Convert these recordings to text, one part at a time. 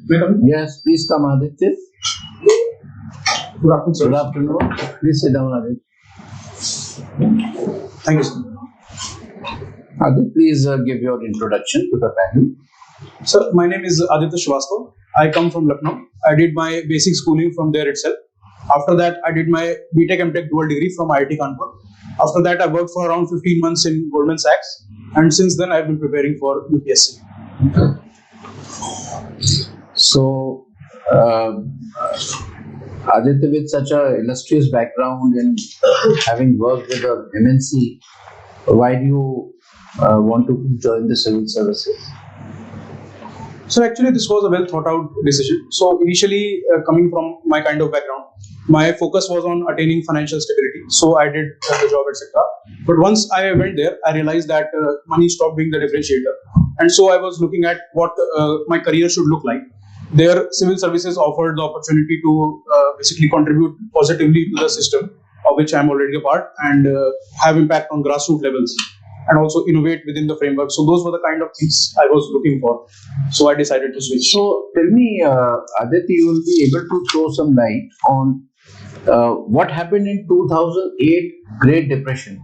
Yes, please come, Aditya. Good afternoon, sir. Good afternoon. Please sit down, Aditya. Thank you, sir. Aditya, please give your introduction to the panel. Sir, my name is Aditya Srivastava. I come from Lucknow. I did my basic schooling from there itself. After that, I did my BTech MTech dual degree from IIT Kanpur. After that, I worked for around 15 months in Goldman Sachs, and since then, I've been preparing for UPSC. So, Aditya, with such an illustrious background and having worked with a MNC, why do you want to join the civil services? So actually, this was a well thought out decision. So initially, coming from my kind of background, my focus was on attaining financial stability. So I did the job, etc. But once I went there, I realized that money stopped being the differentiator. And so I was looking at what my career should look like. There, civil services offered the opportunity to basically contribute positively to the system, of which I am already a part, and have impact on grassroots levels, and also innovate within the framework. So those were the kind of things I was looking for. So I decided to switch. So tell me, Aditya, you will be able to throw some light on what happened in 2008 Great Depression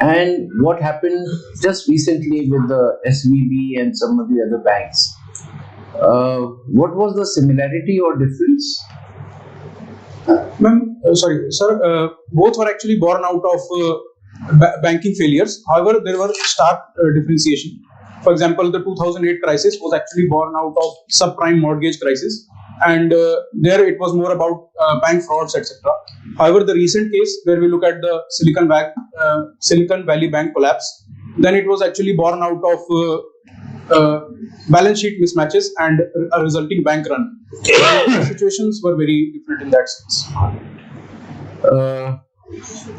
and what happened just recently with the SVB and some of the other banks. What was the similarity or difference? Sorry, sir. Both were actually born out of banking failures. However, there were stark differentiation. For example, the 2008 crisis was actually born out of subprime mortgage crisis, and there it was more about bank frauds, etc. However, the recent case where we look at the Silicon Valley Bank collapse, then it was actually born out of balance sheet mismatches and a resulting bank run. The situations were very different in that sense.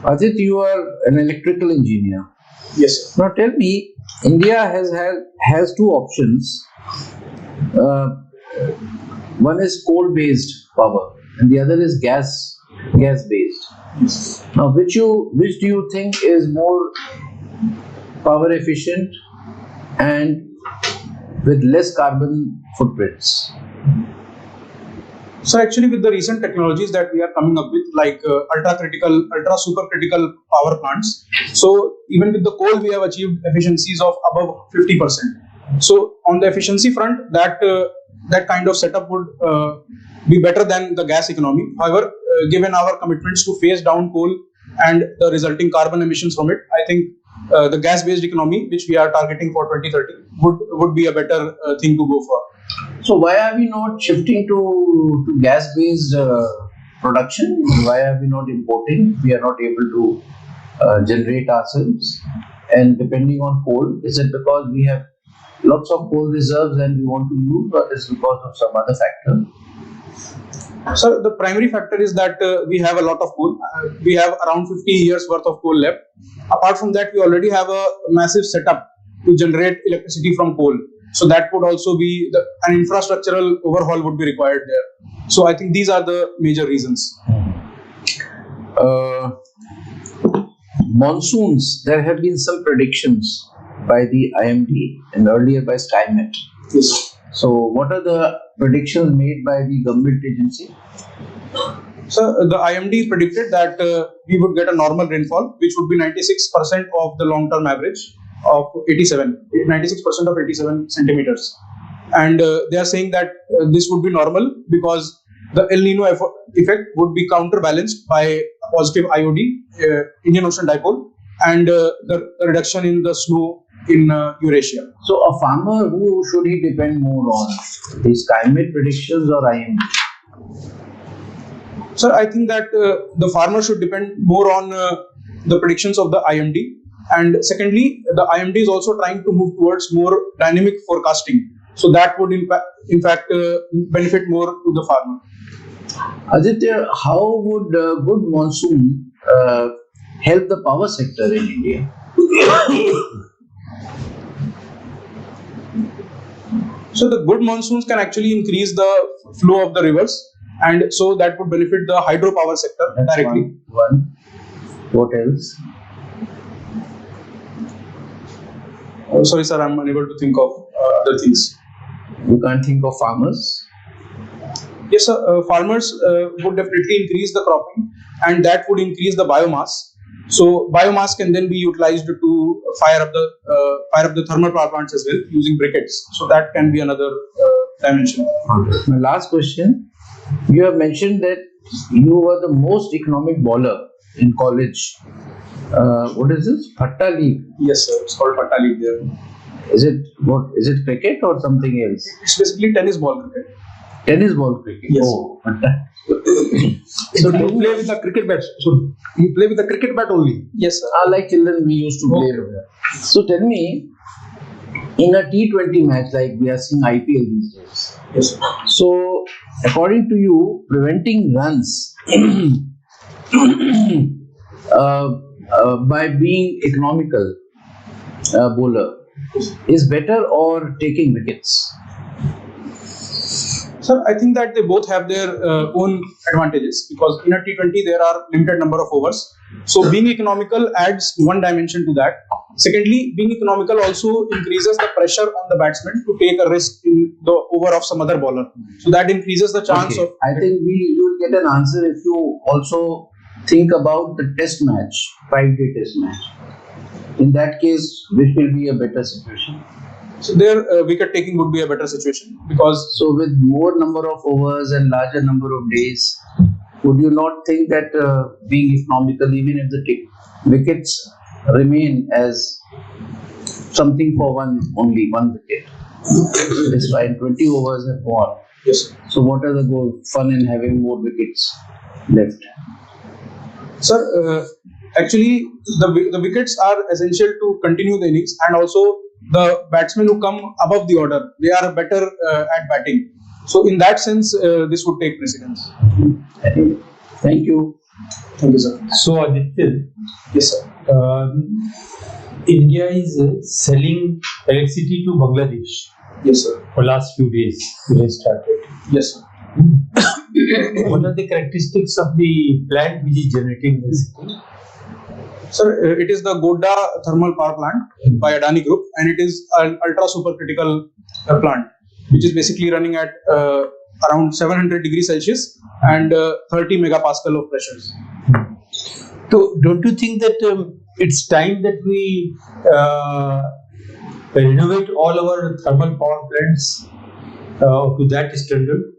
Aditya, you are an electrical engineer. Yes, sir. Now tell me, India has two options. One is coal-based power, and the other is gas-based. Yes. Now, which do you think is more power efficient and with less carbon footprints? So actually, with the recent technologies that we are coming up with, like ultra supercritical power plants, so even with the coal, we have achieved efficiencies of above 50%. So on the efficiency front, that kind of setup would be better than the gas economy. However, given our commitments to phase down coal and the resulting carbon emissions from it, I think the gas-based economy, which we are targeting for 2030, would be a better thing to go for. So why are we not shifting to gas-based production? Why are we not importing? We are not able to generate ourselves. And depending on coal, is it because we have lots of coal reserves and we want to use, or is it because of some other factor? So the primary factor is that we have a lot of coal. We have around 50 years worth of coal left. Apart from that, we already have a massive setup to generate electricity from coal. So that would also be an infrastructural overhaul would be required there. So I think these are the major reasons. Monsoons, there have been some predictions by the IMD and earlier by SkyMet. Yes. So what are the predictions made by the government agency? So the IMD predicted that we would get a normal rainfall, which would be 96% of the long-term average of 96% of 87 centimeters. And they are saying that this would be normal because the El Nino effect would be counterbalanced by a positive IOD, Indian Ocean Dipole, and the reduction in the snow in Eurasia. So a farmer, who should he depend more on? The SkyMet predictions or IMD? Sir, I think that the farmer should depend more on the predictions of the IMD. And secondly, the IMD is also trying to move towards more dynamic forecasting. So that would in fact benefit more to the farmer. Aditya, how would good monsoon help the power sector in India? So the good monsoons can actually increase the flow of the rivers, and so that would benefit the hydropower sector directly. One. What else? Sorry, sir, I'm unable to think of other things. You can't think of farmers. Yes, sir. Farmers would definitely increase the cropping, and that would increase the biomass. So biomass can then be utilized to fire up the thermal power plants as well using briquettes. So that can be another dimension. My last question: you have mentioned that you were the most economic bowler in college. What is this? Patta League. Yes, sir. It's called Patta League there. Is it what? Is it cricket or something else? It's basically tennis ball cricket. Tennis ball cricket. Yes. Oh, Patta. So you play with the cricket bat. So you play with the cricket bat only. Yes, sir. Like children, we used to play with that. So tell me, in a T20 match, like we are seeing IPL these days. Yes, sir. So, according to you, preventing runs by being economical bowler is better or taking wickets? Sir, I think that they both have their own advantages, because in a T20 there are limited number of overs. So being economical adds one dimension to that. Secondly, being economical also increases the pressure on the batsman to take a risk in the over of some other bowler. So that increases the chance of. I think you will get an answer if you also think about the test match, 5-day test match. In that case, which will be a better situation? So there, wicket taking would be a better situation, because. So with more number of overs and larger number of days, would you not think that being economical, even if the wickets remain as something for only one wicket, it's fine. 20 overs have gone. Yes, sir. So what are the fun in having more wickets left? Sir, actually, the wickets are essential to continue the innings, and also the batsmen who come above the order, they are better at batting. So in that sense, this would take precedence. Thank you. Thank you, sir. So Aditya, Yes, sir. India is selling electricity to Bangladesh Yes, sir. for last few days. It has started. Yes, sir. What are the characteristics of the plant which is generating electricity? Sir, it is the Godda thermal power plant by Adani Group, and it is an ultra supercritical plant, which is basically running at around 700 degrees Celsius and 30 megapascal of pressures. So, don't you think that it's time that we renovate all our thermal power plants to that standard,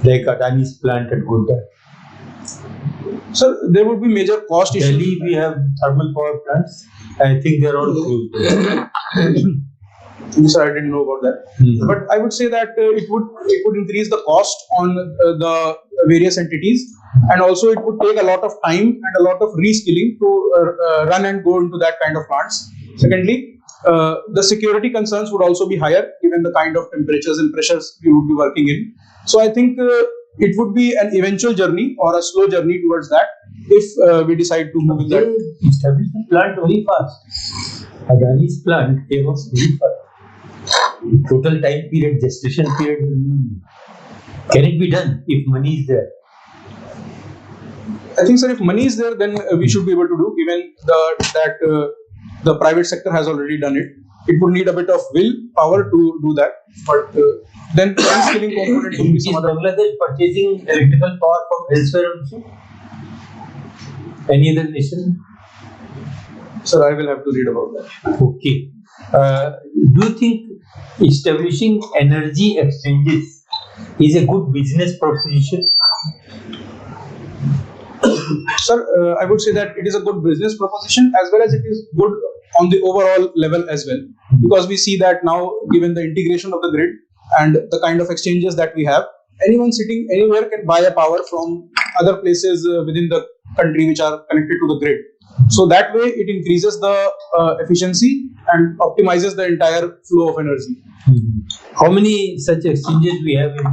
like Adani's plant at Godda? Sir, there would be major cost issues. Delhi, we have thermal power plants. I think they're all closed. Sir, I didn't know about that. But I would say that it would increase the cost on the various entities, and also it would take a lot of time and a lot of reskilling to run and go into that kind of plants. Secondly, the security concerns would also be higher given the kind of temperatures and pressures we would be working in. So I think it would be an eventual journey or a slow journey towards that if we decide to move in that. They established the plant very fast. Adani's plant came up very fast. Total time period, gestation period. Can it be done if money is there? I think, sir, if money is there, then we should be able to do, given that the private sector has already done it. It would need a bit of willpower to do that, but then the skilling component would be Is some other. Bangladesh purchasing electrical power from elsewhere also? Any other nation? Sir, I will have to read about that. Okay. Do you think establishing energy exchanges is a good business proposition? Sir, I would say that it is a good business proposition, as well as it is good on the overall level as well, because we see that now, given the integration of the grid and the kind of exchanges that we have, anyone sitting anywhere can buy a power from other places within the country which are connected to the grid. So that way it increases the efficiency and optimizes the entire flow of energy. How many such exchanges we have in?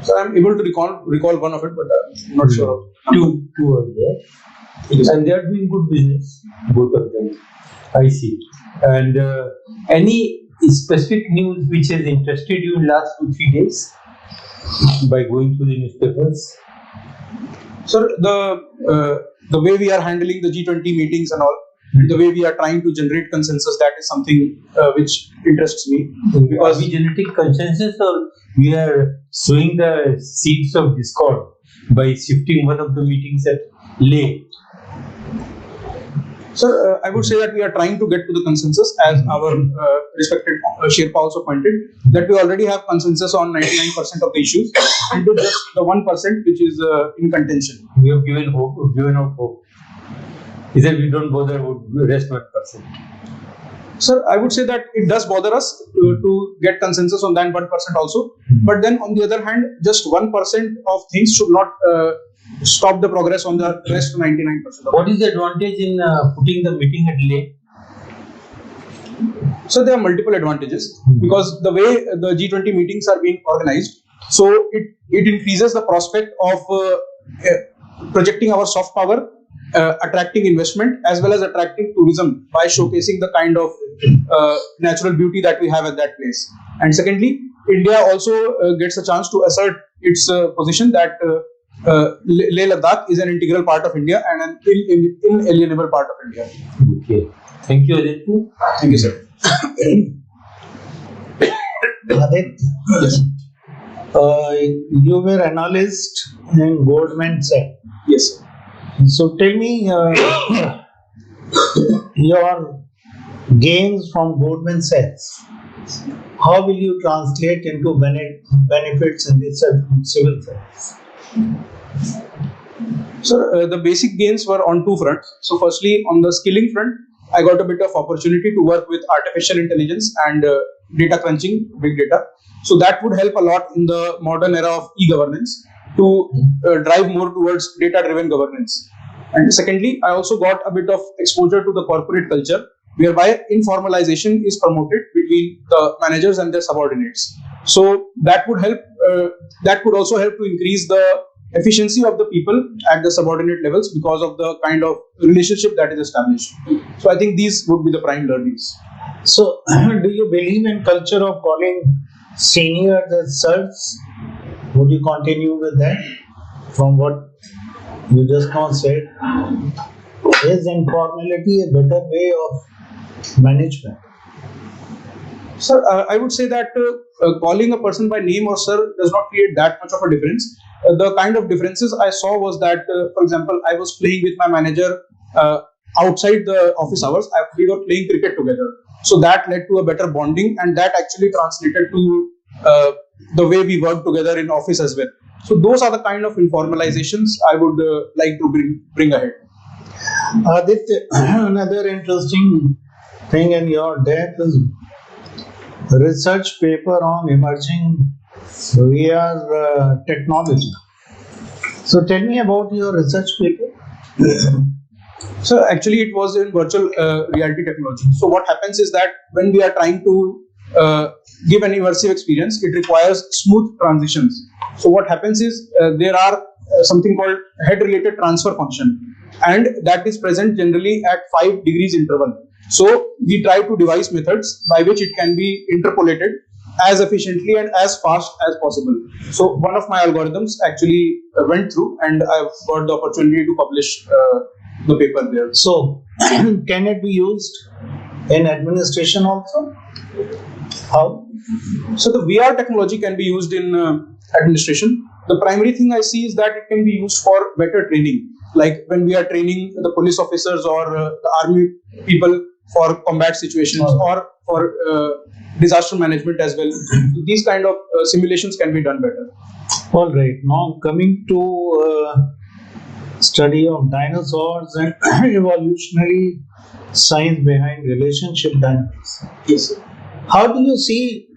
So I'm able to recall one of it, but I'm not sure. Two are there. And they are doing good business, both of them. I see. And any specific news which has interested you in last 2-3 days by going through the newspapers? Sir, the way we are handling the G20 meetings and all, and the way we are trying to generate consensus, that is something which interests me. Are we generating consensus, or we are sowing the seeds of discord by shifting one of the meetings at Leh? Sir, I would say that we are trying to get to the consensus, as our respected Sherpa also pointed, that we already have consensus on 99% of the issues, and to just the 1% which is in contention. We have given out hope. Is that we don't bother with the rest 1%? Sir, I would say that it does bother us to get consensus on that 1% also. But then on the other hand, just 1% of things should not stop the progress on the rest 99%. What is the advantage in putting the meeting at Leh? So there are multiple advantages, because the way the G20 meetings are being organized, so it increases the prospect of projecting our soft power, attracting investment, as well as attracting tourism by showcasing the kind of natural beauty that we have at that place. And secondly, India also gets a chance to assert its position that Leh Ladakh is an integral part of India and an inalienable part of India. Okay. Thank you, Aditya. Thank you, sir. Aditya, Yes. you were analyst in Goldman Sachs. Yes, sir. So tell me your gains from Goldman Sachs. How will you translate into benefits in the civil service? So the basic gains were on two fronts. So firstly, on the skilling front, I got a bit of opportunity to work with artificial intelligence and data crunching, big data. So that would help a lot in the modern era of e-governance to drive more towards data-driven governance. And secondly, I also got a bit of exposure to the corporate culture, whereby informalization is promoted between the managers and their subordinates. So that would help. That could also help to increase the efficiency of the people at the subordinate levels because of the kind of relationship that is established. So I think these would be the prime learnings. So, do you believe in culture of calling seniors as sirs? Would you continue with that? From what you just now said, is informality a better way of management? Sir, I would say that calling a person by name or sir does not create that much of a difference. The kind of differences I saw was that, for example, I was playing with my manager outside the office hours. We were playing cricket together. So that led to a better bonding, and that actually translated to the way we work together in office as well. So those are the kind of informalizations I would like to bring ahead. Aditya, another interesting thing in your deck is research paper on emerging VR technology. So tell me about your research paper. So actually it was in virtual reality technology. So what happens is that when we are trying to give an immersive experience, it requires smooth transitions. So what happens is there are something called head-related transfer function, and that is present generally at 5 degrees interval. So we try to devise methods by which it can be interpolated as efficiently and as fast as possible. So one of my algorithms actually went through, and I've got the opportunity to publish the paper there. So can it be used in administration also? How? So the VR technology can be used in administration. The primary thing I see is that it can be used for better training, like when we are training the police officers or the army people for combat situations or for disaster management as well. These kind of simulations can be done better. All right. Now coming to study of dinosaurs and evolutionary science behind relationship dynamics. Yes. How do you see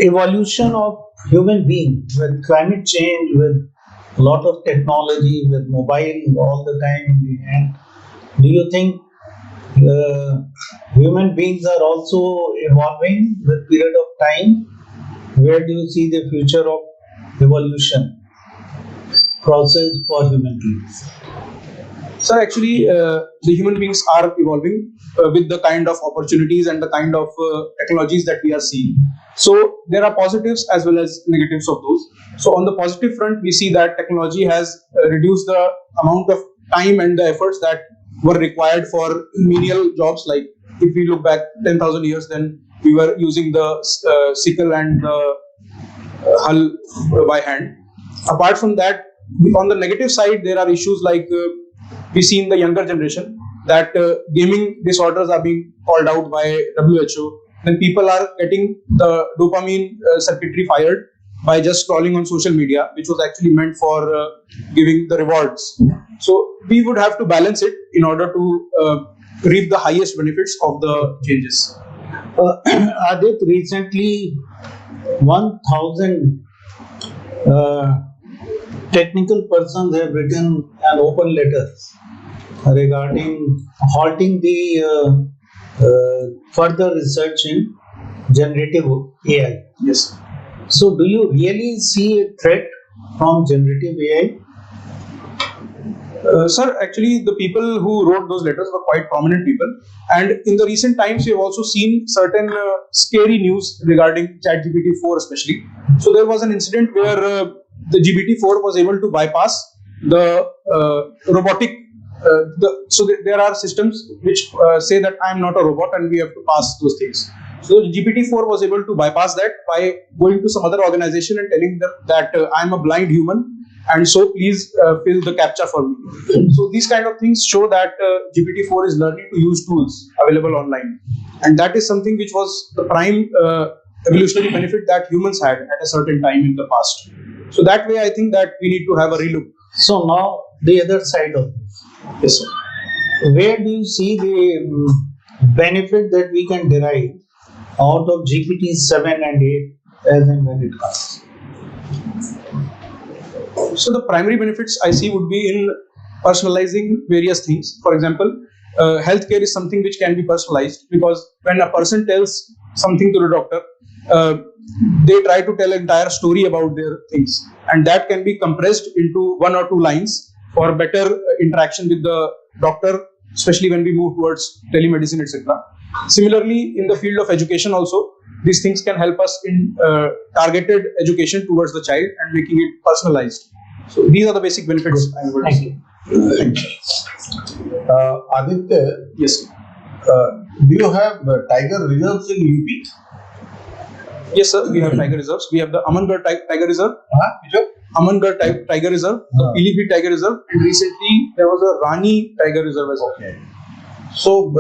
evolution of human beings with climate change, with a lot of technology, with mobile all the time in the hand? Do you think human beings are also evolving with period of time? Where do you see the future of evolution process for human beings? So actually, the human beings are evolving with the kind of opportunities and the kind of technologies that we are seeing. So there are positives as well as negatives of those. So on the positive front, we see that technology has reduced the amount of time and the efforts that were required for menial jobs. Like if we look back 10,000 years, then we were using the sickle and the hull by hand. Apart from that, on the negative side, there are issues like we see in the younger generation that gaming disorders are being called out by WHO. Then people are getting the dopamine circuitry fired by just scrolling on social media, which was actually meant for giving the rewards. So we would have to balance it in order to reap the highest benefits of the changes. Adit, recently 1,000 technical persons have written an open letter regarding halting the further research in generative AI. Yes. So, do you really see a threat from generative AI? Sir, actually, the people who wrote those letters were quite prominent people, and in the recent times, we have also seen certain scary news regarding ChatGPT-4, especially. So, there was an incident where the GPT-4 was able to bypass the robotic. There are systems which say that I am not a robot, and we have to pass those things. So GPT-4 was able to bypass that by going to some other organization and telling them that I am a blind human, and so please fill the CAPTCHA for me. So these kind of things show that GPT-4 is learning to use tools available online, and that is something which was the prime evolutionary benefit that humans had at a certain time in the past. So that way, I think that we need to have a relook. So now the other side of this. Yes, sir. Where do you see the benefit that we can derive out of GPT 7 and 8 as and when it comes? So the primary benefits I see would be in personalizing various things. For example, healthcare is something which can be personalized, because when a person tells something to the doctor, they try to tell an entire story about their things, and that can be compressed into 1 or 2 lines for better interaction with the doctor, especially when we move towards telemedicine, etc. Similarly, in the field of education also, these things can help us in targeted education towards the child and making it personalized. So these are the basic benefits I would say. Thank you. Aditya, Yes. do you have tiger reserves in UP? Yes, sir. We have tiger reserves. We have the Amangarh Tiger Reserve, Amangarh Tiger Reserve, the Pilibhit Tiger Reserve, and recently there was a Rani Tiger Reserve as well. Okay. So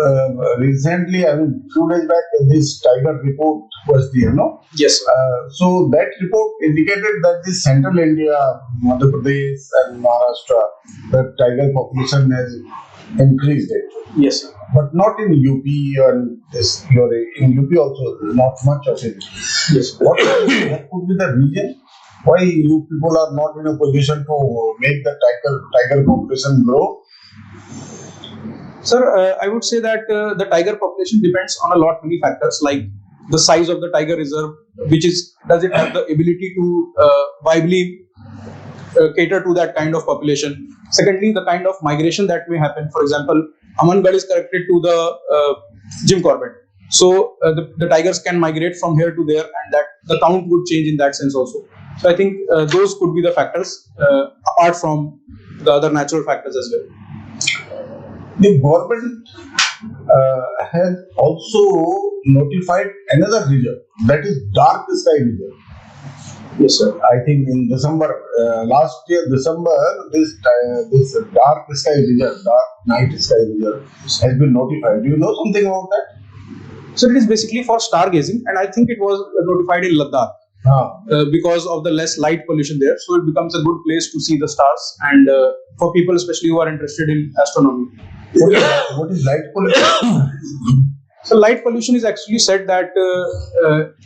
recently, I mean, 2 days back, this tiger report was there, no? Yes, sir. So that report indicated that the central India, Madhya Pradesh and Maharashtra, the tiger population has increased actually. Yes, sir. But not in UP and this. In UP also not much of it. Yes. What could be the reason why you people are not in a position to make the tiger population grow? Sir, I would say that the tiger population depends on a lot many factors, like the size of the tiger reserve, which is, does it have the ability to viably cater to that kind of population. Secondly, the kind of migration that may happen. For example, Amangarh is connected to the Jim Corbett. So the tigers can migrate from here to there, and that the count would change in that sense also. So I think those could be the factors apart from the other natural factors as well. The government has also notified another reserve, that is dark sky reserve. Yes, sir. I think in December, last year December, this dark sky reserve, dark night sky reserve has been notified. Do you know something about that? So it is basically for stargazing, and I think it was notified in Ladakh because of the less light pollution there. So it becomes a good place to see the stars, and for people especially who are interested in astronomy. What is light pollution? So light pollution is actually said that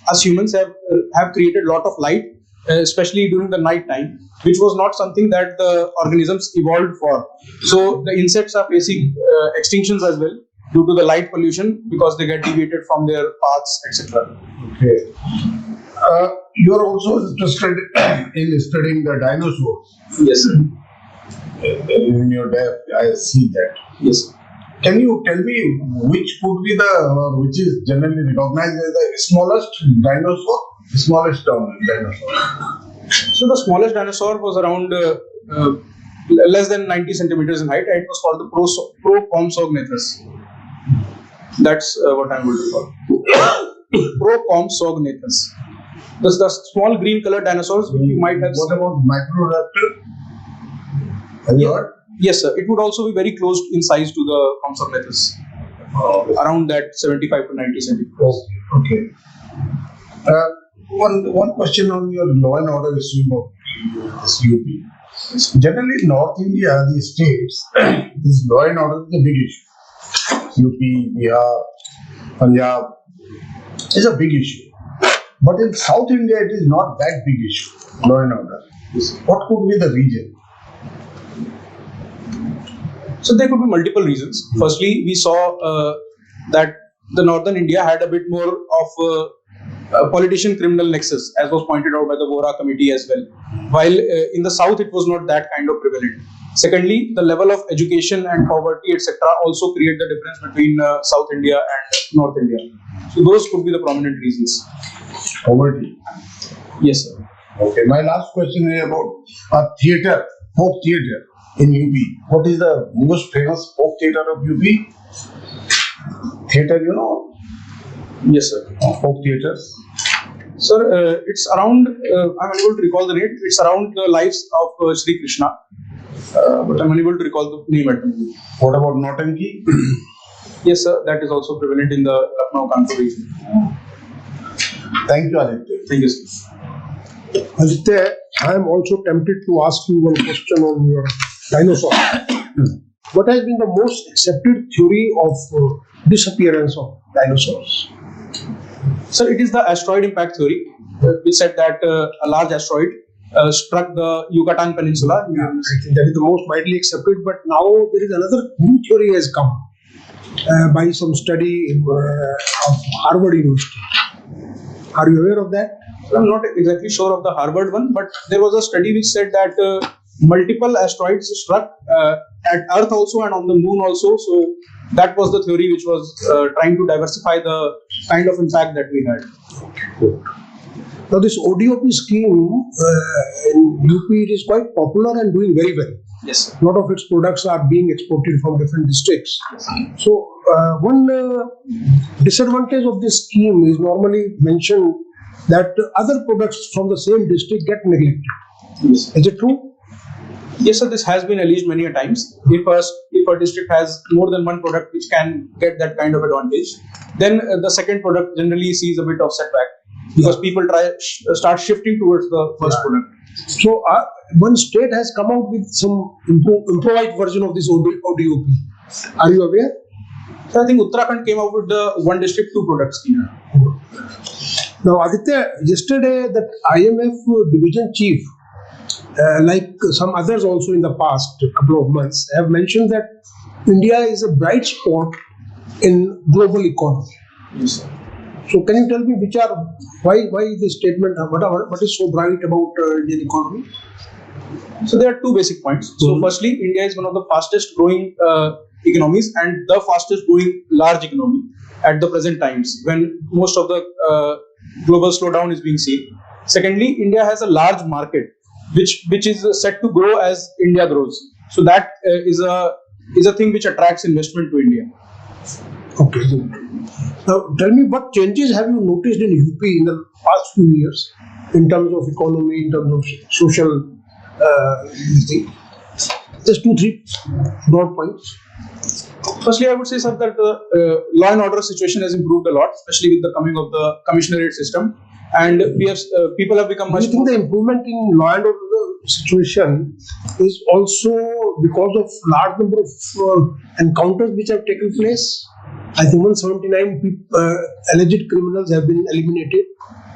us humans have created a lot of light, especially during the night time, which was not something that the organisms evolved for. So the insects are facing extinctions as well due to the light pollution, because they get deviated from their paths, etc. Okay. You are also interested in studying the dinosaurs. Yes, sir. In your depth, I see that. Yes. Can you tell me which could be which is generally recognized as the smallest dinosaur? Smallest dinosaur. So the smallest dinosaur was around less than 90 centimeters in height, and it was called the 𝐿𝐴𝐻𝐿. That's what I'm going to call 𝐿𝐴𝐻𝐿. The small green colored dinosaurs which you might have What seen. about Microraptor? Have you heard? Yes, sir. It would also be very close in size to the Compsognathus, around that 75 to 90 centimeters. Okay. One question on your law and order issue of this UP. Generally, in North India, the states, this law and order is a big issue. UP, Bihar, Punjab is a big issue. But in South India, it is not that big issue, law and order. What could be the reason? So there could be multiple reasons. Firstly, we saw that the northern India had a bit more of a politician-criminal nexus, as was pointed out by the Vora committee as well. While in the south, it was not that kind of prevalent. Secondly, the level of education and poverty, etc., also create the difference between South India and North India. So those could be the prominent reasons. Poverty. Yes, sir. Okay. My last question is about a theatre, folk theatre in UP. What is the most famous folk theatre of UP? Theatre, you know? Yes, sir. Folk theatres. Sir, it's around, I'm unable to recall the name, it's around the lives of Sri Krishna, but I'm unable to recall the name at the moment. What about Nautanki? Yes, sir, that is also prevalent in the Lucknow Kanpur region. Thank you, Aditya. Thank you, sir. Aditya, I am also tempted to ask you one question on your dinosaur. What has been the most accepted theory of disappearance of dinosaurs? Sir, it is the asteroid impact theory, which said that a large asteroid struck the Yucatan Peninsula. I think that is the most widely accepted, but now there is another new theory has come by some study of Harvard University. Are you aware of that? I'm not exactly sure of the Harvard one, but there was a study which said that multiple asteroids struck at Earth also and on the Moon also. So that was the theory which was trying to diversify the kind of impact that we had. Now this ODOP scheme in UP is quite popular and doing very well. Yes, sir. A lot of its products are being exported from different districts. So one disadvantage of this scheme is normally mentioned that other products from the same district get neglected. Yes. Is it true? Yes, sir. This has been alleged many a times. If a district has more than one product which can get that kind of advantage, then the second product generally sees a bit of setback because people start shifting towards the first product. So one state has come out with some improvised version of this ODOP. Are you aware? So I think Uttarakhand came out with the one district, two product scheme. Now, Aditya, yesterday that IMF division chief, like some others also in the past couple of months, have mentioned that India is a bright spot in global economy. Yes, sir. So, can you tell me why this statement? What is so bright about Indian economy? So there are two basic points. So firstly, India is one of the fastest growing economies and the fastest growing large economy at the present times when most of the global slowdown is being seen. Secondly, India has a large market which is set to grow as India grows. So that is a thing which attracts investment to India. Okay. Now, tell me what changes have you noticed in UP in the past few years in terms of economy, in terms of social thing? Just 2-3 broad points. Firstly, I would say, sir, that the law and order situation has improved a lot, especially with the coming of the commissionerate system, and we have people have become much. Do you think the improvement in law and order situation is also because of large number of encounters which have taken place? I think 179 alleged criminals have been eliminated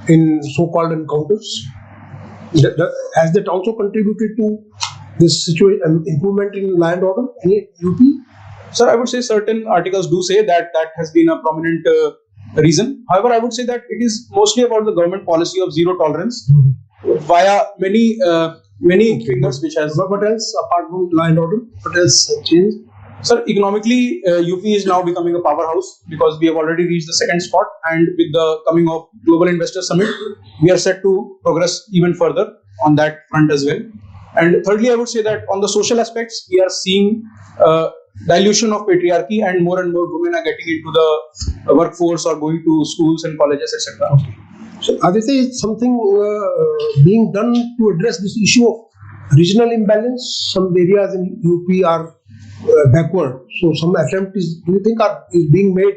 in so-called encounters. Has that also contributed to this situation, improvement in law and order in UP? Sir, I would say certain articles do say that has been a prominent reason. However, I would say that it is mostly about the government policy of zero tolerance via many fingers which has. What else apart from law and order? What else has changed? Sir, economically, UP is now becoming a powerhouse because we have already reached the second spot, and with the coming of Global Investor Summit, we are set to progress even further on that front as well. And thirdly, I would say that on the social aspects, we are seeing dilution of patriarchy, and more women are getting into the workforce or going to schools and colleges, etc. So Aditya, is something being done to address this issue of regional imbalance? Some areas in UP are backward. So some attempt is, do you think, is being made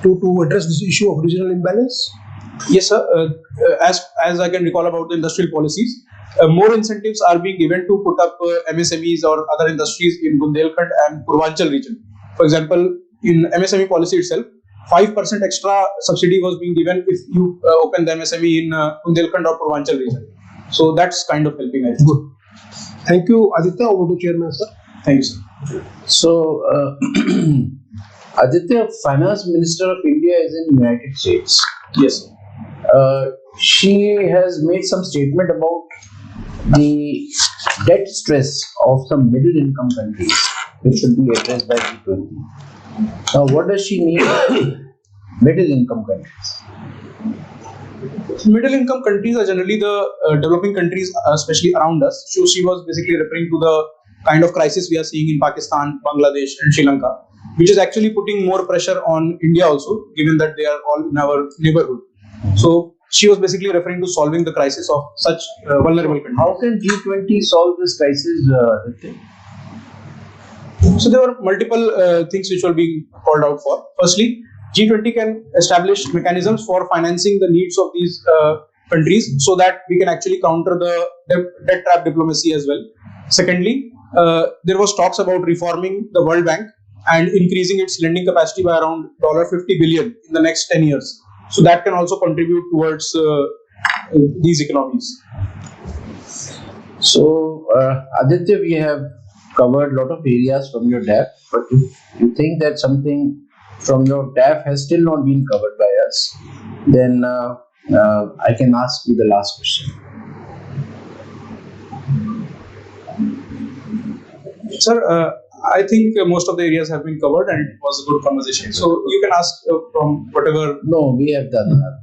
to address this issue of regional imbalance? Yes, sir. As I can recall about the industrial policies, more incentives are being given to put up MSMEs or other industries in Bundelkhand and Purvanchal region. For example, in MSME policy itself, 5% extra subsidy was being given if you open the MSME in Bundelkhand or Purvanchal region. So that's kind of helping, I think. Good. Thank you, Aditya. Over to Chairman, sir. Thank you, sir. So, Aditya, Finance Minister of India is in United States. Yes. She has made some statement about the debt stress of some middle income countries, which should be addressed by G20. Now, what does she mean by middle income countries? Middle income countries are generally the developing countries, especially around us. So she was basically referring to the kind of crisis we are seeing in Pakistan, Bangladesh, and Sri Lanka, which is actually putting more pressure on India also, given that they are all in our neighborhood. So she was basically referring to solving the crisis of such vulnerable countries. How can G20 solve this crisis, Aditya? So there were multiple things which were being called out for. Firstly, G20 can establish mechanisms for financing the needs of these countries so that we can actually counter the debt trap diplomacy as well. Secondly, there was talks about reforming the World Bank and increasing its lending capacity by around $50 billion in the next 10 years. So that can also contribute towards these economies. So, Aditya, we have covered a lot of areas from your DAF, but if you think that something from your DAF has still not been covered by us, then I can ask you the last question. Sir, I think most of the areas have been covered and it was a good conversation. So you can ask from whatever. No, we have done that.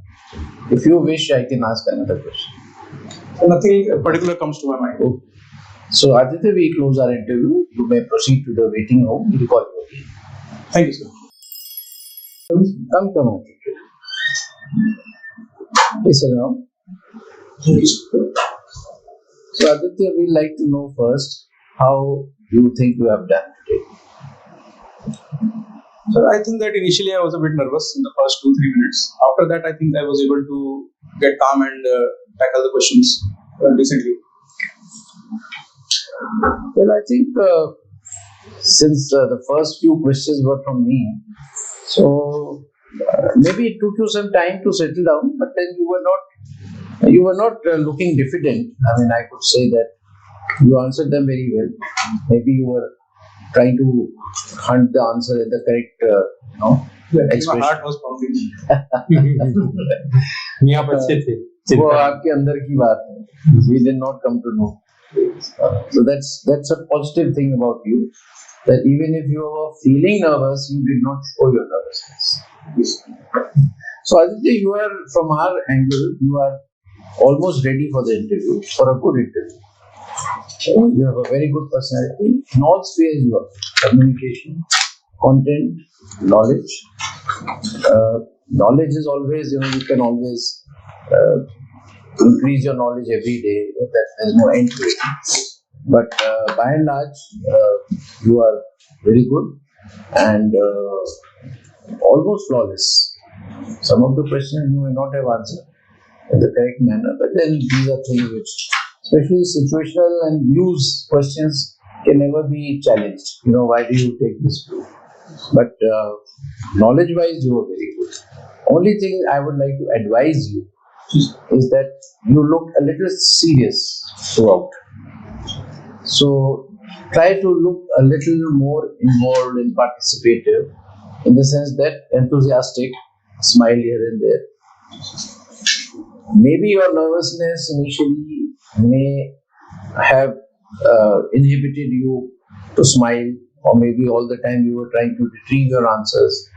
If you wish, I can ask another question. Nothing particular comes to my mind. Okay. So, Aditya, we close our interview. You may proceed to the waiting room. We'll call you again. Thank you, sir. Come, Aditya. Please sit down. Thank you, sir. So, Aditya, we'd like to know first how you think you have done today. So I think that initially I was a bit nervous in the first 2-3 minutes. After that, I think I was able to get calm and tackle the questions decently. Well, I think since the first few questions were from me, so maybe it took you some time to settle down, but then you were not looking diffident. I mean, I could say that you answered them very well. Maybe you were trying to hunt the answer at the correct expression. My heart was pounding. यहाँ पर अच्छे थे वो आपके अंदर की बात है. We did not come to know. So that's a positive thing about you. That even if you were feeling nervous, you did not show your nervousness. So Aditya, you are, from our angle, you are almost ready for the interview, for a good interview. You have a very good personality. In all spheres you are. Communication, content, knowledge. Knowledge is always, you can always increase your knowledge every day. There's no end to it. But by and large, you are very good and almost flawless. Some of the questions you may not have answered in the correct manner, but then these are things which, especially situational and views questions, can never be challenged. Why do you take this view? But knowledge-wise, you are very good. Only thing I would like to advise you is that you look a little serious throughout. So try to look a little more involved and participative, in the sense that enthusiastic, smile here and there. Maybe your nervousness initially may have inhibited you to smile, or maybe all the time you were trying to retrieve your answers.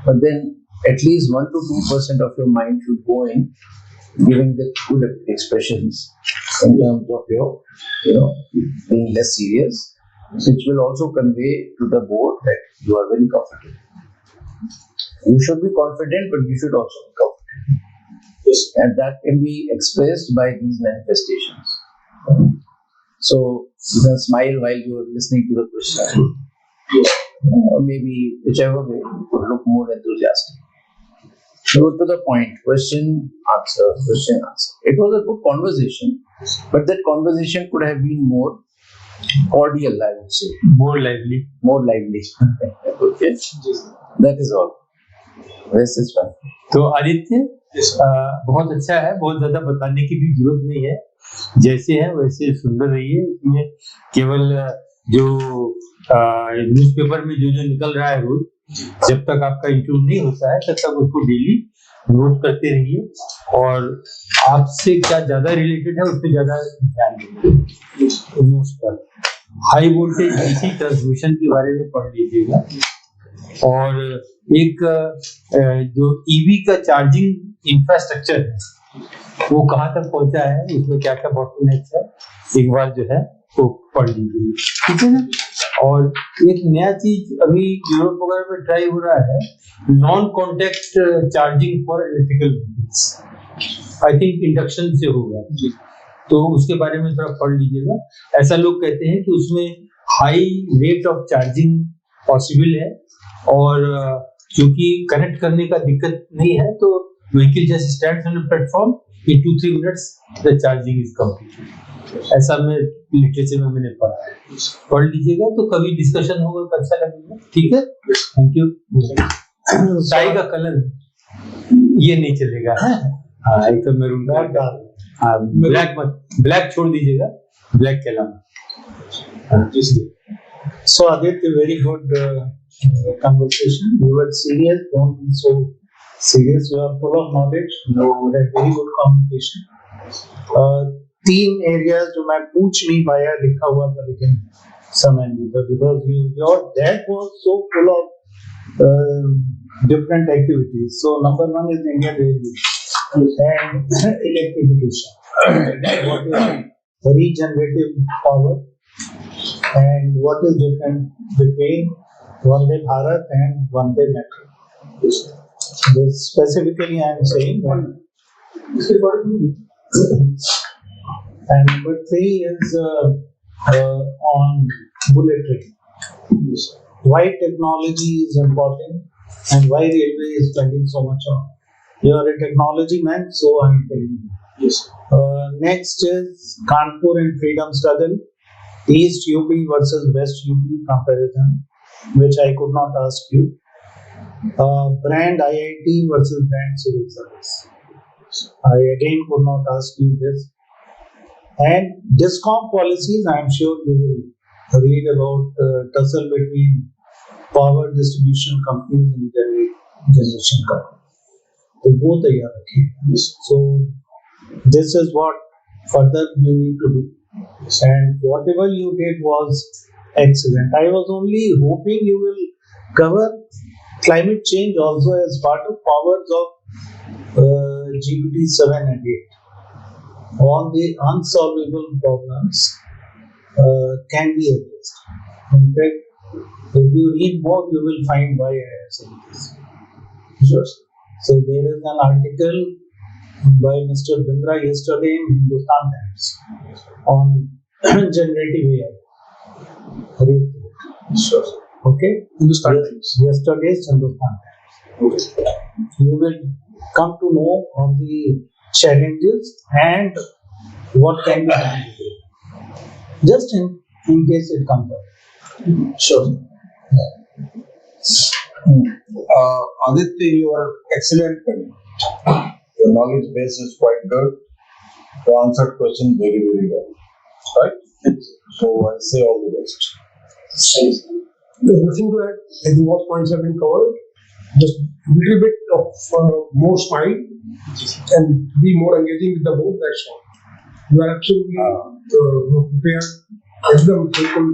But then at least 1 to 2% of your mind should go in giving the good expressions. in terms of your, being less serious, which will also convey to the board that you are very comfortable. You should be confident, but you should also be confident. Yes. And that can be expressed by these manifestations. So you can smile while you are listening to the question. Yes. Or maybe whichever way, you could look more enthusiastic. Go to the point. Question, answer. It was a good conversation, but that conversation could have been more cordial, I would say. More lively. More lively. Okay. That is all. This is fine. तो आदित्य बहुत अच्छा है, बहुत ज्यादा बताने की भी जरूरत नहीं है, जैसे है वैसे सुंदर रहिए। इसमें केवल जो न्यूज़पेपर में जो निकल रहा है रोज, जब तक आपका इंटरव्यू नहीं होता है तब तक उसको डेली नोट करते रहिए, और आपसे क्या ज्यादा रिलेटेड है उस पर ज्यादा ध्यान दीजिए। न्यूज पर हाई वोल्टेज डीसी ट्रांसमिशन के बारे में पढ़ लीजिएगा, और एक जो ईवी का चार्जिंग इंफ्रास्ट्रक्चर है वो कहाँ तक पहुंचा है, उसमें क्या क्या बॉटलनेक्स है, एक बार जो है वो पढ़ लीजिए, ठीक है ना। और एक नया चीज अभी यूरोप वगैरह में ट्राई हो रहा है, non contact charging for electrical vehicles. I think induction से होगा, तो उसके बारे में थोड़ा पढ़ लीजिएगा। ऐसा लोग कहते हैं कि उसमें high rate of charging possible है, और क्योंकि कनेक्ट करने का दिक्कत नहीं है, तो व्हीकल जैसे stands on platform in 2-3 minutes the charging is complete। ऐसा मैं लिटरेचर में मैंने पढ़ा है, पढ़ लीजिएगा तो कभी डिस्कशन होगा तो अच्छा लगेगा, ठीक है। Thank you. टाई का कलर ये नहीं चलेगा, हाँ एक तो मैरून हाँ, ब्लैक मत, ब्लैक छोड़ दीजिएगा, ब्लैक के अलावा। So Aditya, very good conversation. You were serious, don't be so serious. You are full of knowledge. You had very good communication. 3 areas जो मैं पूछ नहीं पाया लिखा हुआ था, लेकिन समय नहीं था, because your dad was so full of different activities. So number 1 is Indian Railways and electrification. What is regenerative power? And what is different between Vande Bharat and Vande Metro? This specifically I am saying. And number 3 is on bullet train. Why technology is important and why railway is spending so much on. You are a technology man, so I am telling you. Yes. Next is Kanpur and freedom struggle. East UP versus West UP comparison, which I could not ask you. Brand IIT versus brand civil service. I again could not ask you this. And DISCOM policies, I am sure you will read about tussle between power distribution companies and generation companies. So both are here. So this is what further you need to do. And whatever you did was excellent. I was only hoping you will cover climate change also as part of powers of GPT 7 and 8. All the unsolvable problems can be addressed. In fact, if you read more, you will find why I have said this. Sure. So there is an article by Mr. Bindra yesterday in Hindustan Times on generative AI. Read it. Sure. Okay? Hindustan Times. Yesterday's Hindustan Times. Okay. You will come to know of the challenges and what can be done with it. Just in case it comes up. Sure. Aditya, you are excellent. Your knowledge base is quite good. You answered question very, very well. Right? So I say all the best. There's nothing to add. I think most points have been covered. Just a little bit of more smile and be more engaging with the board. That's all. You are absolutely prepared. Ekdam bilkul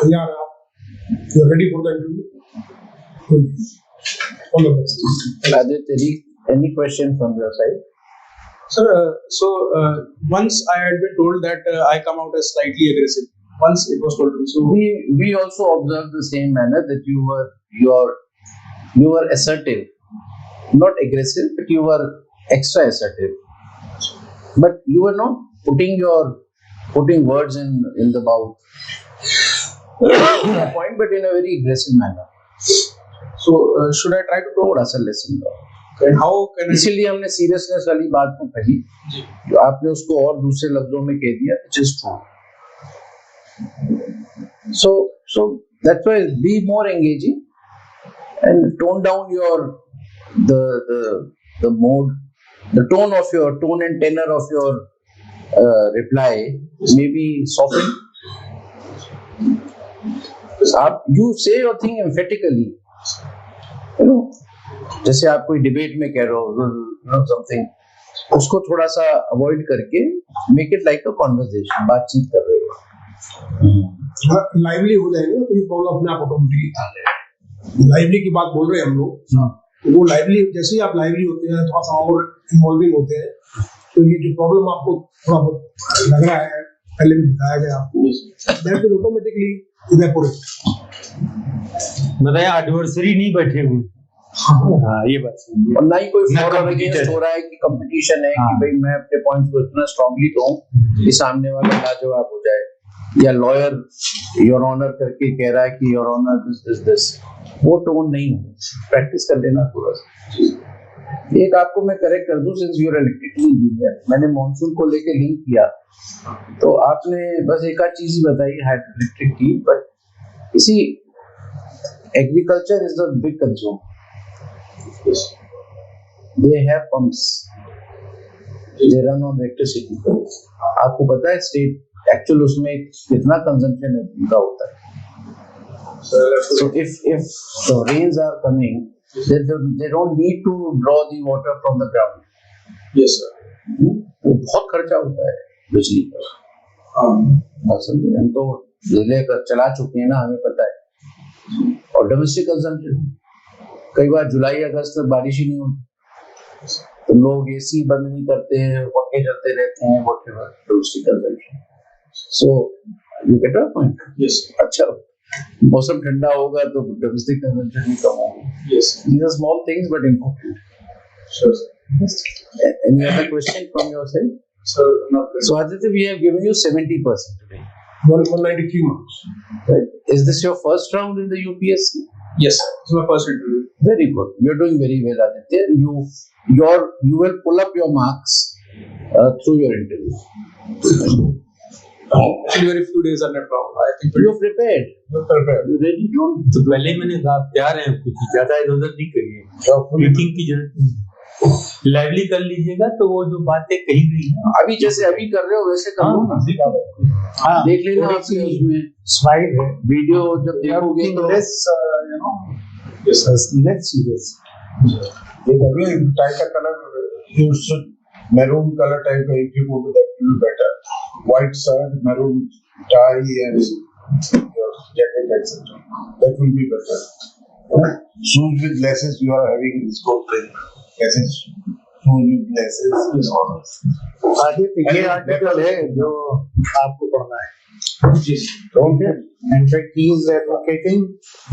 taiyar aap. You are ready for the interview. All the best. Aditya, any question from your side? Sir, once I had been told that I come out as slightly aggressive. Once it was told to me. So We also observed the same manner that you were assertive, not aggressive, but you were extra assertive. But you were not putting words in the mouth. Point, but in a very aggressive manner. So should I try to do थोड़ा सा lesson low. and how can I? इसीलिए हमने seriousness वाली बात को कही. जो आपने उसको और दूसरे लफ्जों में कह दिया, which is true. So that's why be more engaging and tone down the mode, the tone and tenor of your reply. Maybe soften. You say your thing emphatically. You know, जैसे आप कोई डिबेट में कह रहे हो something, उसको थोड़ा सा अवॉइड करके make it like a conversation, बातचीत कर रहे हो. लाइवली हो जाएंगे तो ये प्रॉब्लम अपने आप ऑटोमेटिकली आ जाएगा. लाइवली की बात बोल रहे हैं हम लोग, तो वो लाइवली जैसे ही आप लाइवली होते हैं, थोड़ा सा और इन्वॉल्विंग होते हैं, तो ये जो प्रॉब्लम आपको थोड़ा बहुत लग रहा है, पहले भी बताया गया आपको, दैट विल ऑटोमेटिकली इवेपोरेट. बताया एडवर्सरी नहीं बैठे हुए. हाँ, ये बात सही है. और ना ही कोई फॉर और अगेंस्ट हो रहा है कि कंपटीशन है कि भाई मैं अपने पॉइंट्स को इतना स्ट्रांगली कहूं कि सामने वाला लाजवाब हो जाए, या लॉयर योर ऑनर करके कह रहा है कि योर ऑनर दिस. वो टोन नहीं हो. प्रैक्टिस कर लेना थोड़ा सा. एक आपको मैं करेक्ट कर दूं, since you are electrical engineer, मैंने मॉनसून को लेके लिंक किया, तो आपने बस एक आध चीज ही बताई हाइड्रो इलेक्ट्रिक की, बट इसी agriculture is the big consumer. They have pumps. They run on electricity. आपको पता है स्टेट एक्चुअल उसमें कितना कंजम्पशन उनका होता है. So if the rains are coming, they don't need to draw the water from the ground. Yes, sir. वो बहुत खर्चा होता है बिजली का. समझे, हम तो लेकर चला चुके हैं ना, हमें पता है. और डोमेस्टिक कंजम्पशन कई बार जुलाई अगस्त तक बारिश ही नहीं होती, तो लोग एसी बंद नहीं करते हैं, पंखे चलते रहते हैं, whatever domestic consumption. So you get a point. Yes. अच्छा, मौसम ठंडा होगा तो डोमेस्टिक कंजम्पशन भी कम होगा. Yes. These are small things but important. Sure, sir. Any other question from your side? Sir, not So Aditya, we have given you 70% today. 193 marks. Right? Is this your first round in the UPSC? Yes, sir. It's my first interview. Very good. You're doing very well, Aditya. You will pull up your marks through your interview. Actually, very few days are left now. I think You're prepared. You ready to? तो पहले ही मैंने कहा प्यार है, कुछ ज्यादा इधर उधर नहीं करिए, मीटिंग की जरूरत नहीं. लाइवली कर लीजिएगा तो वो जो बातें कही गई है अभी जैसे अभी कर रहे हो वैसे कर लो ना. देख लेना आपके उसमें Slide है. वीडियो जब देखोगे तो less, Yes, sir. less serious. If every type of color you should maroon color type if you go to that will be better. White shirt, maroon tie and your jacket etc. That will be better. Shoes with laces you are having this good thing. Laces, shoes with laces is all. Aditya, ये article है जो आपको पढ़ना है. Okay. In fact, he is advocating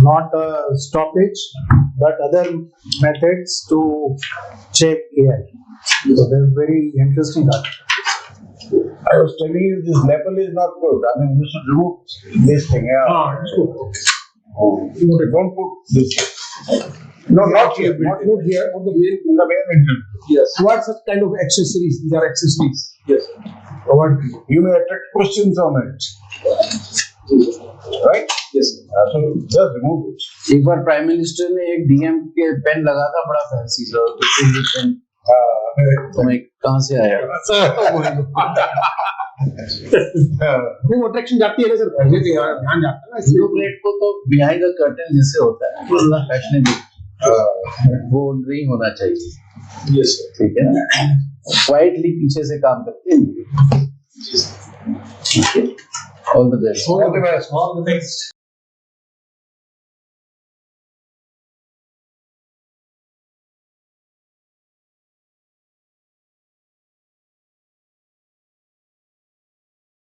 not a stoppage but other methods to shape AI. So that's very interesting article. I was telling you this level is not good. I mean you should remove this thing. Yeah. Don't put this. No, not here. Not here. On the main, In the main interview. Yes. what such kind of accessories? These are accessories. Yes. Provide. You may attract questions on it. Right? Yes. So just remove it. एक बार prime minister ने एक DM के pen लगा था, बड़ा fancy सा, तो फिर ये पेन तुम्हें कहाँ से आया? वो अट्रैक्शन जाती है ना सर, पहले तो यार ध्यान जाता है ना. जीरो प्लेट को तो बिहाइंड द कर्टन जिससे होता है, वो थोड़ा फैशनेबल, वो नहीं होना चाहिए. Yes, sir. ठीक है ना? क्वाइटली पीछे से काम करते हैं. All the best. All the best. All the best.